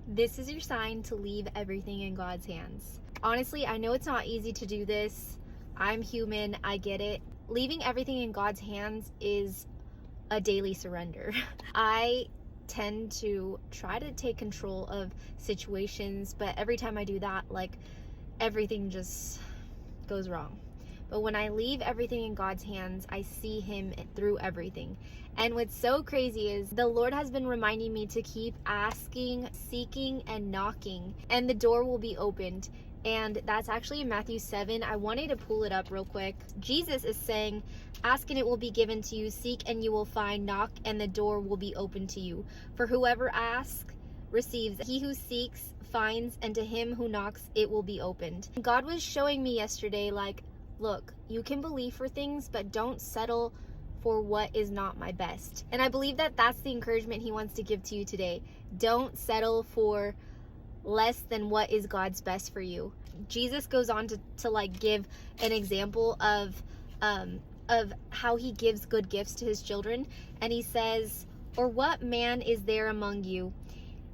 This is your sign to leave everything in God's hands. Honestly, I know it's not easy to do this. I'm human, I get it. Leaving everything in God's hands is a daily surrender. I tend to try to take control of situations, but every time I do that, like, everything just goes wrong. But when I leave everything in God's hands, I see Him through everything. And what's so crazy is the Lord has been reminding me to keep asking, seeking, and knocking, and the door will be opened. And that's actually in Matthew 7. I wanted to pull it up real quick. Jesus is saying, ask and it will be given to you, seek and you will find, knock and the door will be open to you. For whoever asks receives, he who seeks finds, and to him who knocks it will be opened. God was showing me yesterday, like, look, you can believe for things, but don't settle for what is not my best. And I believe that that's the encouragement He wants to give to you today. Don't settle for less than what is God's best for you. Jesus goes on to like give an example of how He gives good gifts to His children. And He says, or what man is there among you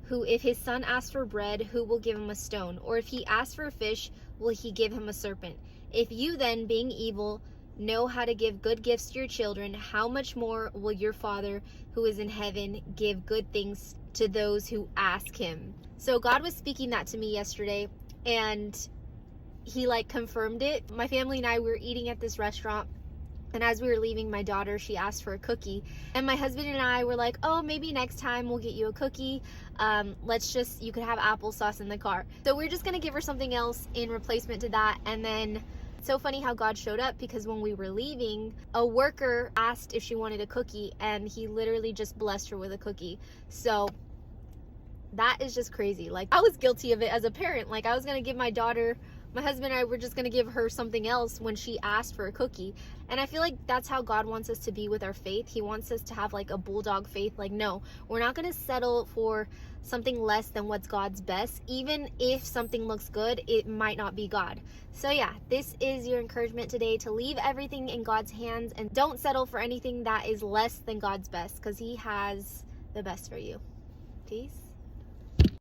who, if his son asks for bread, who will give him a stone? Or if he asks for a fish, will he give him a serpent? If you then, being evil, know how to give good gifts to your children, how much more will your Father who is in heaven give good things to those who ask Him? So God was speaking that to me yesterday, and He like confirmed it. My family and I were eating at this restaurant, and as we were leaving, my daughter, she asked for a cookie. And my husband and I were like, oh, maybe next time we'll get you a cookie. You could have applesauce in the car. So we're just going to give her something else in replacement to that. And then it's so funny how God showed up, because when we were leaving, a worker asked if she wanted a cookie, and He literally just blessed her with a cookie. So that is just crazy. Like, I was guilty of it as a parent. Like, I was going to give my daughter, my husband and I were just going to give her something else when she asked for a cookie. And I feel like that's how God wants us to be with our faith. He wants us to have like a bulldog faith. Like, no, we're not going to settle for something less than what's God's best. Even if something looks good, it might not be God. So yeah, this is your encouragement today, to leave everything in God's hands and don't settle for anything that is less than God's best, because He has the best for you. Peace.